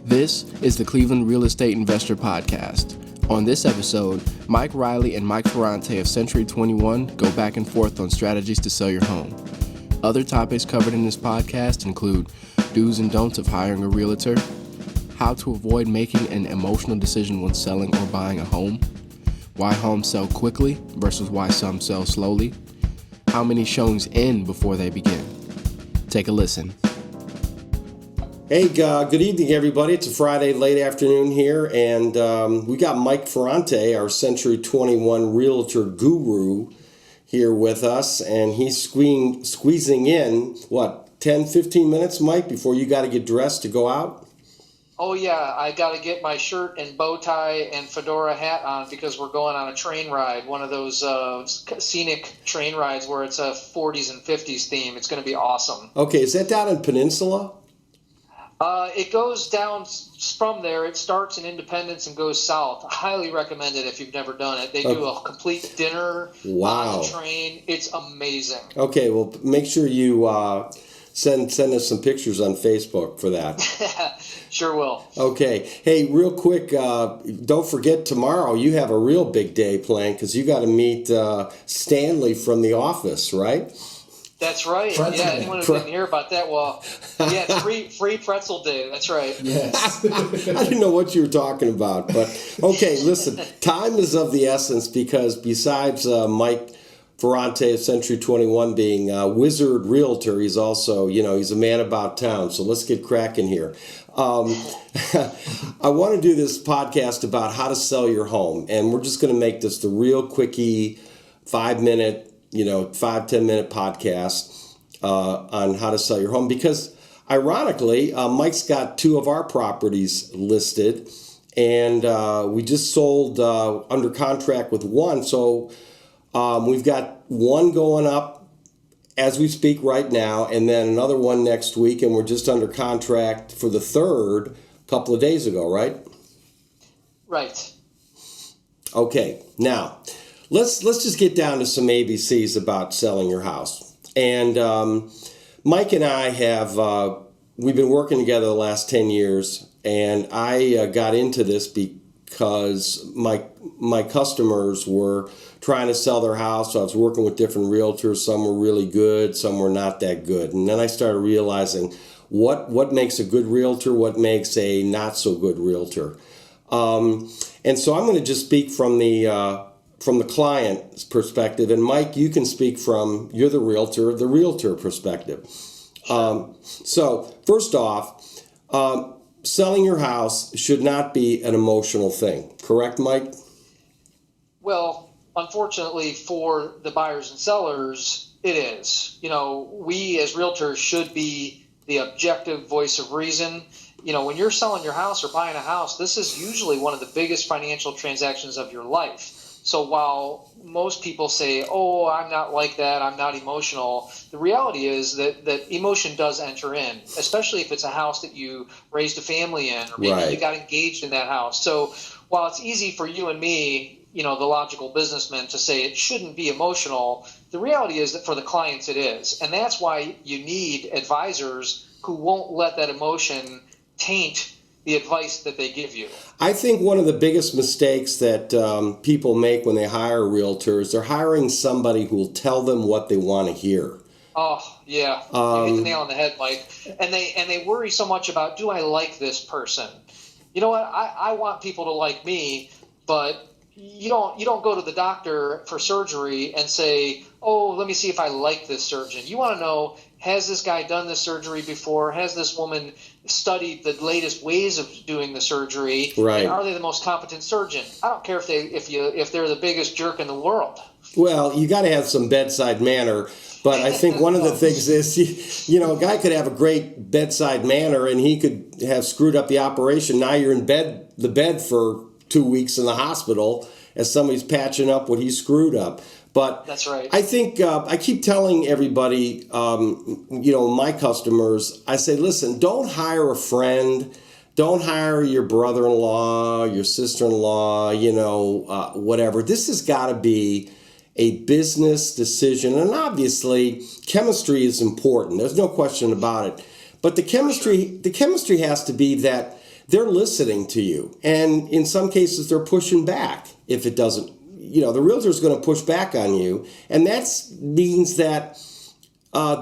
This is the Cleveland Real Estate Investor Podcast. On this episode, Mike Reilly and Mike Ferrante of Century 21 go back and forth on strategies to sell your home. Other topics covered in this podcast include do's and don'ts of hiring a realtor, how to avoid making an emotional decision when selling or buying a home, why homes sell quickly versus why some sell slowly, how many showings end before they begin. Take a listen. Hey, good evening, everybody. It's a Friday late afternoon here, and we got Mike Ferrante, our Century 21 Realtor guru, here with us, and he's squeezing in, 10, 15 minutes, Mike, before you got to get dressed to go out? Oh, yeah. I got to get my shirt and bow tie and fedora hat on because we're going on a train ride, one of those scenic train rides where it's a 40s and 50s theme. It's going to be awesome. Okay, is that down in Peninsula? It goes down from there. It starts in Independence and goes south. I highly recommend it if you've never done it. They do a complete dinner on the train. It's amazing. Okay, well, make sure you send us some pictures on Facebook for that. Sure will. Okay. Hey, real quick, don't forget tomorrow you have a real big day planned because you got to meet Stanley from The Office, right? That's right. Pretzel Day. Anyone who didn't hear about that, well, yeah, it's free Pretzel Day. That's right. Yes. I didn't know what you were talking about, but okay, listen, time is of the essence because besides Mike Ferrante of Century 21 being a wizard realtor, he's also, he's a man about town, so let's get cracking here. I want to do this podcast about how to sell your home, and we're just going to make this the real quickie 5-10 minute podcast on how to sell your home because ironically, Mike's got 2 of our properties listed and we just sold under contract with 1. So we've got 1 going up as we speak right now and then another 1 next week, and we're just under contract for the 3rd a couple of days ago, right? Right. Okay, now Let's just get down to some ABCs about selling your house. And Mike and I have, we've been working together the last 10 years, and I got into this because my customers were trying to sell their house. So I was working with different realtors. Some were really good, some were not that good. And then I started realizing what makes a good realtor, what makes a not so good realtor. And so I'm going to just speak from the client's perspective, and Mike, you can speak from, you're the realtor perspective. So first off, selling your house should not be an emotional thing, correct, Mike? Well, unfortunately for the buyers and sellers, it is. We as realtors should be the objective voice of reason. When you're selling your house or buying a house, this is usually one of the biggest financial transactions of your life. So while most people say, oh, I'm not like that, I'm not emotional, the reality is that emotion does enter in, especially if it's a house that you raised a family in, or maybe you got engaged in that house. So while it's easy for you and me, the logical businessman, to say it shouldn't be emotional, the reality is that for the clients it is. And that's why you need advisors who won't let that emotion taint the advice that they give you. I think one of the biggest mistakes that people make when they hire a realtor is they're hiring somebody who will tell them what they want to hear. Oh, yeah. You hit the nail on the head, Mike. And they worry so much about, do I like this person? You know what? I want people to like me, but you don't go to the doctor for surgery and say, oh, let me see if I like this surgeon. You want to know, has this guy done this surgery before? Has this woman studied the latest ways of doing the surgery? Right. And are they the most competent surgeon? I don't care if they're the biggest jerk in the world. Well, you got to have some bedside manner. But I think one of the things is, a guy could have a great bedside manner and he could have screwed up the operation. Now you're in the bed for 2 weeks in the hospital as somebody's patching up what he screwed up. But that's right. I think I keep telling everybody, my customers, I say, listen, don't hire a friend. Don't hire your brother-in-law, your sister-in-law, whatever. This has got to be a business decision. And obviously, chemistry is important. There's no question about it. But the chemistry has to be that they're listening to you. And in some cases, they're pushing back if it doesn't. The realtor's going to push back on you. And that means that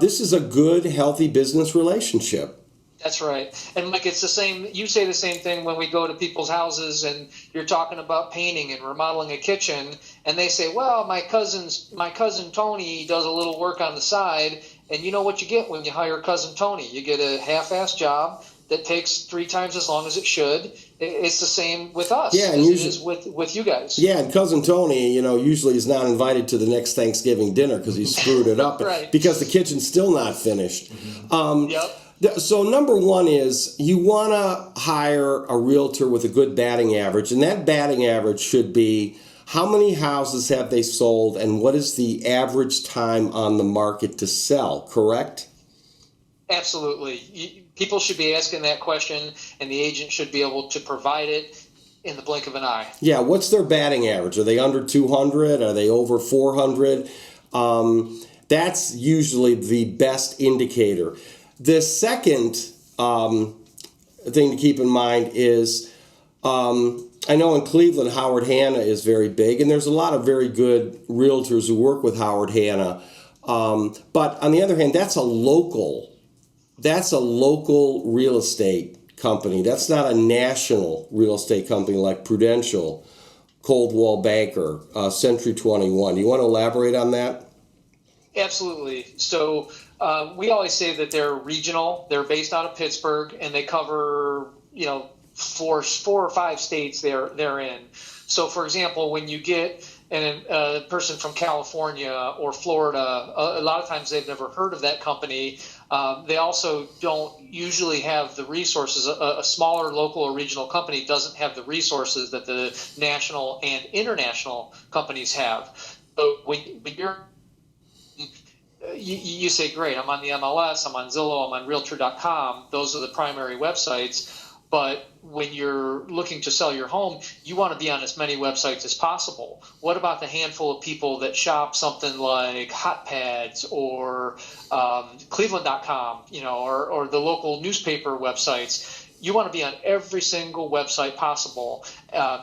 this is a good, healthy business relationship. That's right. And Mike, it's the same. You say the same thing when we go to people's houses and you're talking about painting and remodeling a kitchen, and they say, well, my cousin Tony does a little work on the side. And you know what you get when you hire cousin Tony? You get a half-assed job that takes 3 times as long as it should. It's the same with us as it is with you guys. Yeah, and cousin Tony, usually is not invited to the next Thanksgiving dinner because he screwed it up. Right. Because the kitchen's still not finished. Yep. So number one is you want to hire a realtor with a good batting average, and that batting average should be how many houses have they sold and what is the average time on the market to sell, correct? Absolutely. People should be asking that question, and the agent should be able to provide it in the blink of an eye. Yeah, what's their batting average? Are they under 200? Are they over 400? That's usually the best indicator. The second thing to keep in mind is I know in Cleveland, Howard Hanna is very big, and there's a lot of very good realtors who work with Howard Hanna. But on the other hand, that's a local real estate company. That's not a national real estate company like Prudential, Coldwell Banker, Century 21. Do you want to elaborate on that? Absolutely. So we always say that they're regional. They're based out of Pittsburgh, and they cover, four or five states they're in. So, for example, when you get a person from California or Florida, a lot of times they've never heard of that company. They also don't usually have the resources. A smaller local or regional company doesn't have the resources that the national and international companies have. So when you're you say, great, I'm on the MLS, I'm on Zillow, I'm on Realtor.com. Those are the primary websites. But when you're looking to sell your home, you want to be on as many websites as possible. What about the handful of people that shop something like Hot Pads or Cleveland.com, or the local newspaper websites? You want to be on every single website possible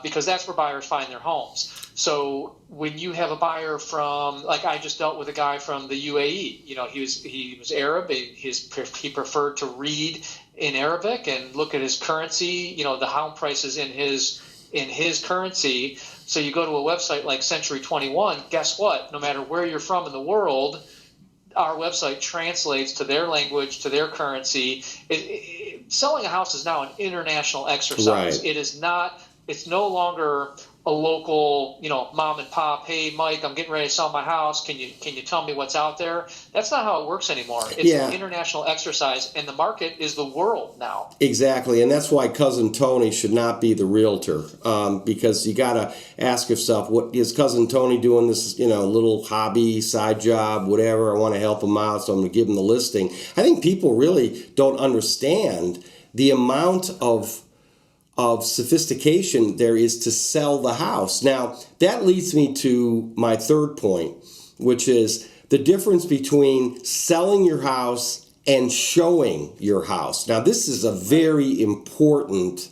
because that's where buyers find their homes. So when you have a buyer from, like I just dealt with a guy from the UAE, he was Arab. He preferred to read in Arabic and look at his currency, the home prices in his currency. So you go to a website like Century 21, guess what? No matter where you're from in the world, our website translates to their language, to their currency. Selling a house is now an international exercise. Right. It's no longer a local, mom and pop, hey, Mike, I'm getting ready to sell my house. Can you tell me what's out there? That's not how it works anymore. It's an international exercise, and the market is the world now. Exactly, and that's why Cousin Tony should not be the realtor, because you got to ask yourself, what is Cousin Tony doing this, little hobby, side job, whatever. I want to help him out, so I'm going to give him the listing. I think people really don't understand the amount of sophistication there is to sell the house. Now, that leads me to my third point, which is the difference between selling your house and showing your house. Now, this is a very important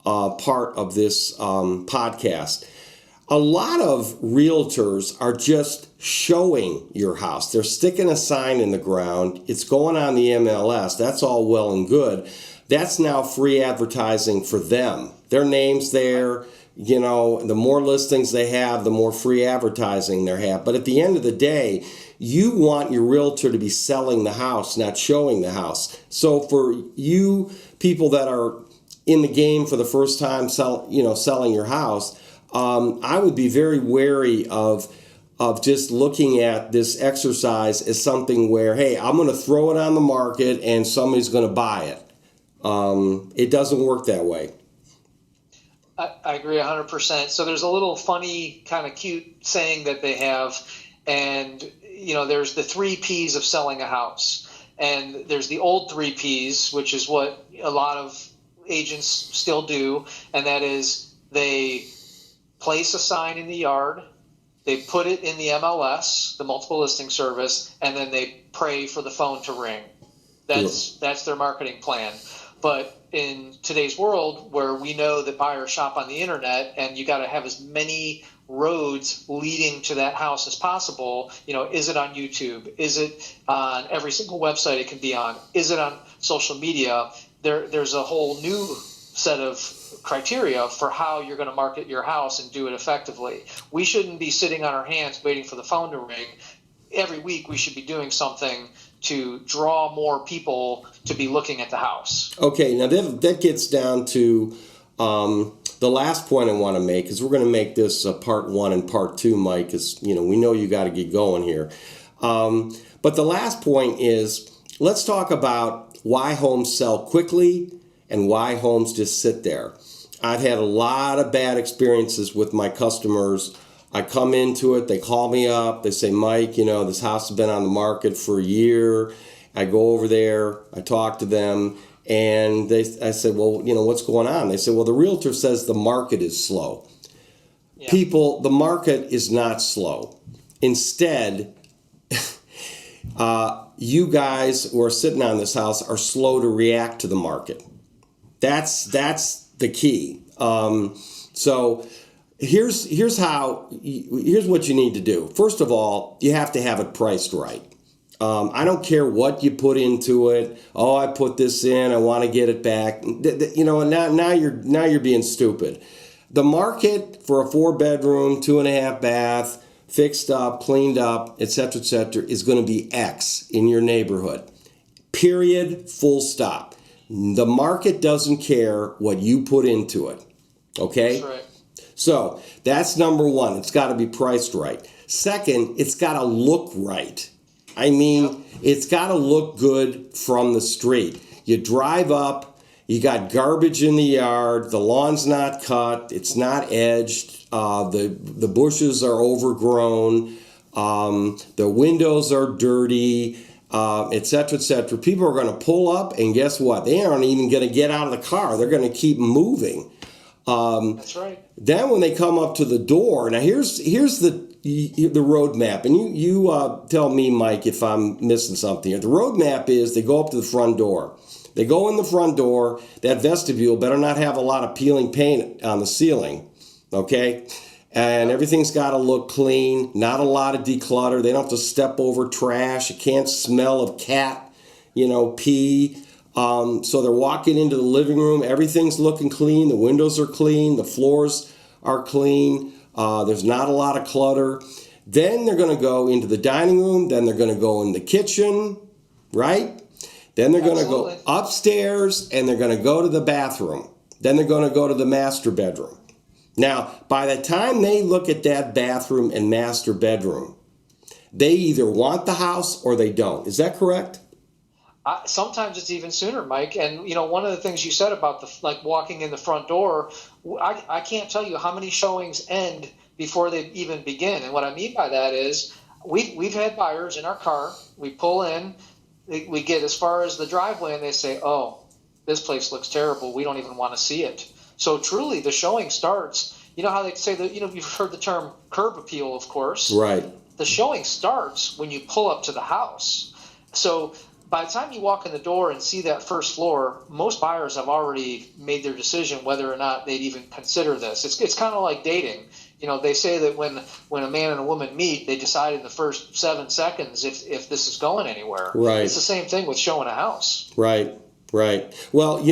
part of this podcast. A lot of realtors are just showing your house. They're sticking a sign in the ground. It's going on the MLS. That's all well and good. That's now free advertising for them. Their name's there. The more listings they have, the more free advertising they have. But at the end of the day, you want your realtor to be selling the house, not showing the house. So for you people that are in the game for the first time, selling your house, I would be very wary of just looking at this exercise as something where, hey, I'm going to throw it on the market and somebody's going to buy it. It doesn't work that way. I agree 100%. So there's a little funny, kind of cute saying that they have, and there's the 3 Ps of selling a house, and there's the old 3 Ps, which is what a lot of agents still do, and that is they place a sign in the yard, they put it in the MLS, the multiple listing service, and then they pray for the phone to ring. That's their marketing plan. But in today's world where we know that buyers shop on the internet and you got to have as many roads leading to that house as possible. Is it on YouTube? Is it on every single website it can be on? Is it on social media? There's a whole new set of criteria for how you're going to market your house and do it effectively. We shouldn't be sitting on our hands waiting for the phone to ring. Every week we should be doing something to draw more people to be looking at the house. Okay, now that gets down to the last point I want to make, because we're going to make this part 1 and part 2, Mike, because we know you got to get going here. But the last point is, let's talk about why homes sell quickly and why homes just sit there. I've had a lot of bad experiences with my customers. I come into it, they call me up, they say, Mike, this house has been on the market for a year. I go over there, I talk to them, and I said, well, what's going on? They said, well, the realtor says the market is slow. Yeah. People, the market is not slow. Instead, you guys who are sitting on this house are slow to react to the market. That's the key. So here's what you need to do. First of all, you have to have it priced right. I don't care what you put into it. Oh, I put this in, I want to get it back. Now you're being stupid. The market for a 4-bedroom, 2.5 bath, fixed up, cleaned up, etc., is going to be X in your neighborhood. Period, full stop. The market doesn't care what you put into it. Okay? That's right. So that's number one. It's got to be priced right. Second, it's got to look right. It's got to look good from the street. You drive up, you got garbage in the yard, the lawn's not cut, it's not edged, the bushes are overgrown, the windows are dirty, etc. People are going to pull up, and guess what? They aren't even going to get out of the car. They're going to keep moving. That's right. Then when they come up to the door, now here's the roadmap, and you tell me, Mike, if I'm missing something here. The roadmap is they go up to the front door. They go in the front door. That vestibule better not have a lot of peeling paint on the ceiling, okay? And everything's got to look clean, not a lot of declutter. They don't have to step over trash. You can't smell of cat, pee. So they're walking into the living room. Everything's looking clean. The windows are clean. The floors are clean. There's not a lot of clutter. Then they're going to go into the dining room. Then they're going to go in the kitchen, right? Then they're going to go upstairs, and they're going to go to the bathroom. Then they're going to go to the master bedroom. Now, by the time they look at that bathroom and master bedroom, they either want the house or they don't. Is that correct? Sometimes it's even sooner, Mike. And, one of the things you said about walking in the front door, I can't tell you how many showings end before they even begin. And what I mean by that is we've had buyers in our car. We pull in, we get as far as the driveway, and they say, oh, this place looks terrible. We don't even want to see it. So truly, the showing starts. You know how they say that, you've heard the term curb appeal, of course. Right. The showing starts when you pull up to the house. So by the time you walk in the door and see that first floor, most buyers have already made their decision whether or not they'd even consider this. It's kind of like dating. They say that when a man and a woman meet, they decide in the first 7 seconds if this is going anywhere. Right. It's the same thing with showing a house. Right. Well,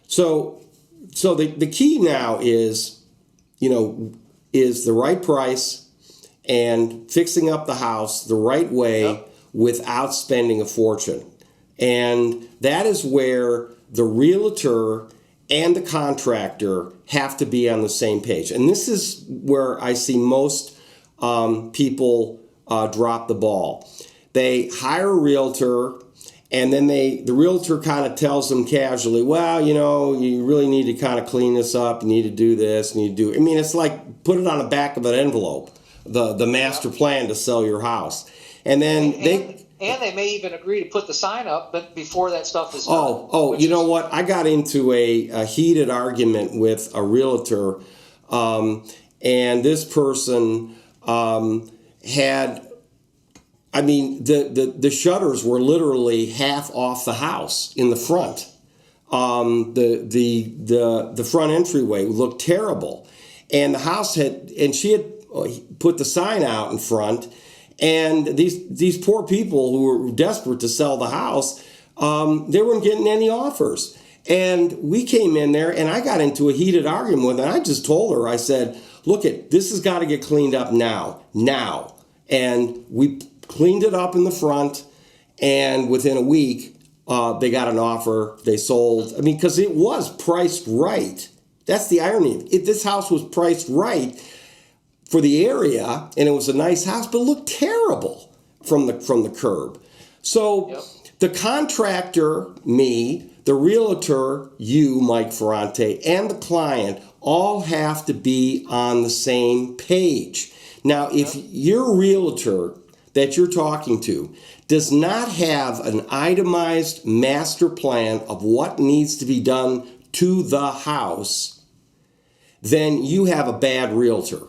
so the key now is the right price and fixing up the house the right way. Yep. Without spending a fortune. And that is where the realtor and the contractor have to be on the same page. And this is where I see most people drop the ball. They hire a realtor, and then the realtor kind of tells them casually, well, you really need to kind of clean this up, you need to do this, it's like put it on the back of an envelope, the master plan to sell your house. And then they may even agree to put the sign up, but before that stuff is done. What? I got into a heated argument with a realtor, and this person had, the shutters were literally half off the house in the front. the front entryway looked terrible, and the house she had put the sign out in front, and these poor people who were desperate to sell the house, they weren't getting any offers. And we came in there, and I got into a heated argument with her. And I just told her, I said, look, this has got to get cleaned up now. And we cleaned it up in the front, and within a week, they got an offer. They sold. I mean, because it was priced right. That's the irony. This house was priced right for the area, and it was a nice house, but it looked terrible from the curb. So yep. The contractor, me, the realtor, you, Mike Ferrante, and the client all have to be on the same page. Now, if your realtor that you're talking to does not have an itemized master plan of what needs to be done to the house, then you have a bad realtor,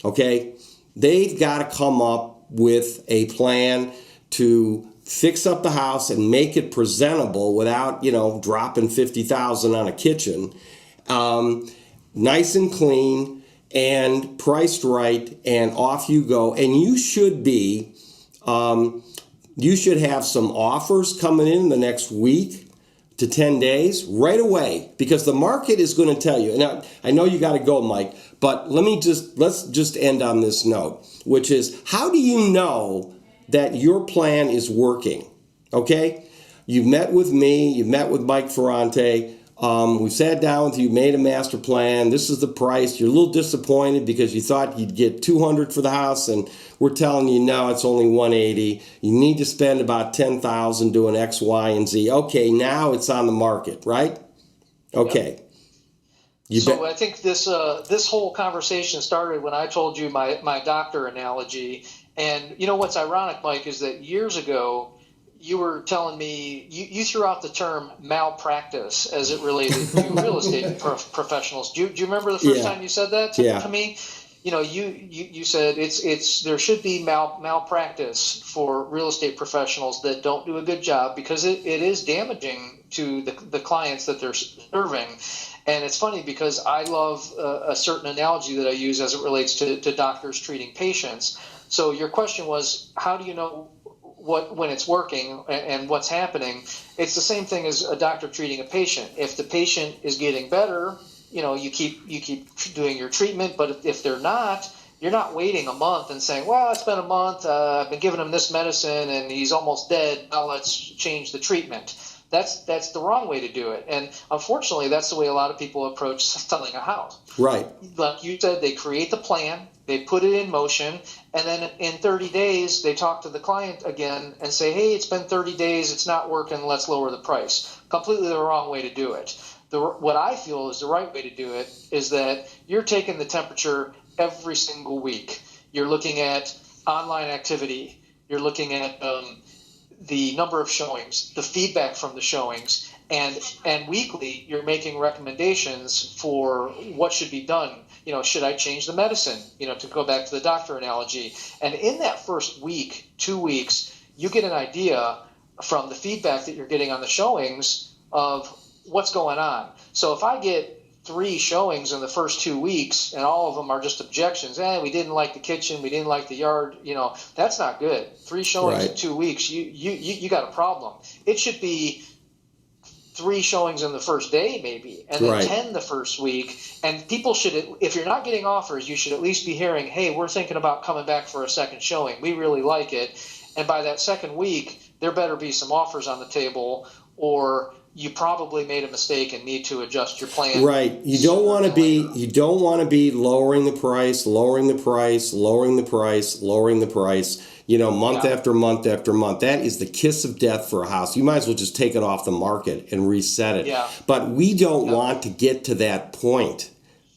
okay? They've got to come up with a plan to fix up the house and make it presentable without, dropping $50,000 on a kitchen. Nice and clean and priced right, and off you go. And you should have some offers coming in the next week to 10 days right away, because the market is going to tell you. Now, I know you got to go, Mike, but let's just end on this note, which is, how do you know that your plan is working? Okay? You've met with me, you've met with Mike Ferrante. We sat down with you, made a master plan. This is the price. You're a little disappointed because you thought you'd get $200 for the house, and we're telling you, no, it's only $180. You need to spend about $10,000 doing X, Y, and Z. Okay, now it's on the market, right? Okay. Yep. I think this whole conversation started when I told you my doctor analogy. And you know what's ironic, Mike, is that years ago, you were telling me, you threw out the term malpractice as it related to real estate professionals. Do you remember the first time you said that to me? You said there should be malpractice for real estate professionals that don't do a good job, because it is damaging to the clients that they're serving. And it's funny because I love a certain analogy that I use as it relates to doctors treating patients. So your question was, how do you know when it's working and what's happening? It's the same thing as a doctor treating a patient. If the patient is getting better, you keep doing your treatment. But if they're not, you're not waiting a month and saying, well, it's been a month, I've been giving him this medicine and he's almost dead, now let's change the treatment. That's the wrong way to do it. And unfortunately, that's the way a lot of people approach selling a house. Right. Like you said, they create the plan, they put it in motion, and then in 30 days, they talk to the client again and say, hey, it's been 30 days, it's not working, let's lower the price. Completely the wrong way to do it. What I feel is the right way to do it is that you're taking the temperature every single week. You're looking at online activity. You're looking at the number of showings, the feedback from the showings, and weekly you're making recommendations for what should be done. Should I change the medicine? To go back to the doctor analogy. And in that first week, 2 weeks, you get an idea from the feedback that you're getting on the showings of what's going on. So if I get 3 showings in the first 2 weeks and all of them are just objections, we didn't like the kitchen, we didn't like the yard, that's not good. 3 showings in 2 weeks, you got a problem. It should be 3 showings in the first day maybe, and then 10 the first week. And people should, if you're not getting offers, you should at least be hearing, hey, we're thinking about coming back for a second showing. We really like it. And by that second week, there better be some offers on the table, or you probably made a mistake and need to adjust your plan. Right. You don't want to be lowering the price, month after month after month. That is the kiss of death for a house. You might as well just take it off the market and reset it. Yeah. But we don't want to get to that point.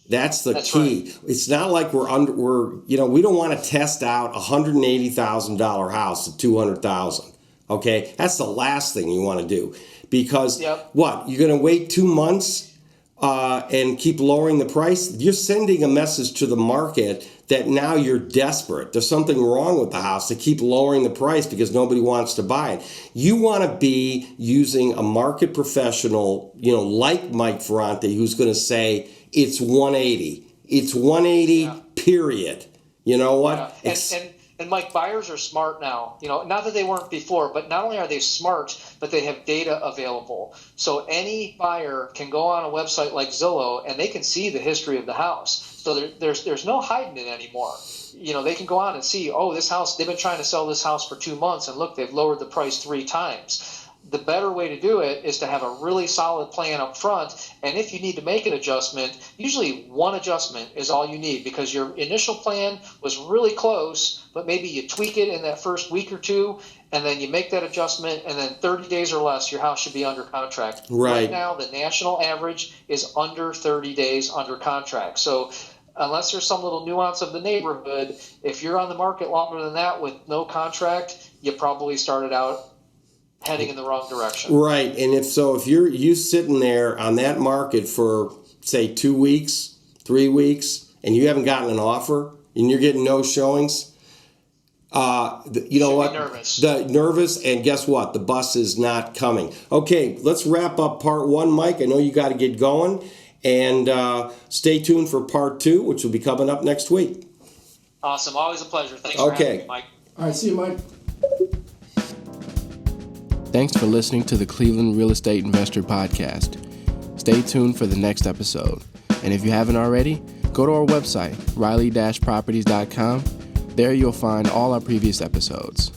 That's the key. Right. It's not like we don't want to test out a $180,000 house at $200,000. Okay? That's the last thing you want to do. Because what? You're going to wait 2 months and keep lowering the price? You're sending a message to the market that now you're desperate. There's something wrong with the house. They keep lowering the price because nobody wants to buy it. You want to be using a market professional, like Mike Ferrante, who's going to say it's 180. It's 180, period. You know what? Yeah. And Mike, buyers are smart now. Not that they weren't before, but not only are they smart, but they have data available. So any buyer can go on a website like Zillow and they can see the history of the house. So there's no hiding it anymore. They can go on and see, this house, they've been trying to sell this house for 2 months, and look, they've lowered the price 3 times. The better way to do it is to have a really solid plan up front. And if you need to make an adjustment, usually one adjustment is all you need, because your initial plan was really close, but maybe you tweak it in that first week or two, and then you make that adjustment, and then 30 days or less, your house should be under contract. Right now, the national average is under 30 days under contract. So unless there's some little nuance of the neighborhood, if you're on the market longer than that with no contract, you probably started out heading in the wrong direction. Right. And if you're sitting there on that market for, say, 2 weeks, 3 weeks, and you haven't gotten an offer and you're getting no showings, you know what? Nervous, and guess what? The bus is not coming. Okay, let's wrap up part 1, Mike. I know you got to get going, and stay tuned for part 2, which will be coming up next week. Awesome. Always a pleasure. Thanks for having me, Mike. All right, see you, Mike. Thanks for listening to the Cleveland Real Estate Investor Podcast. Stay tuned for the next episode. And if you haven't already, go to our website, reilly-properties.com. There you'll find all our previous episodes.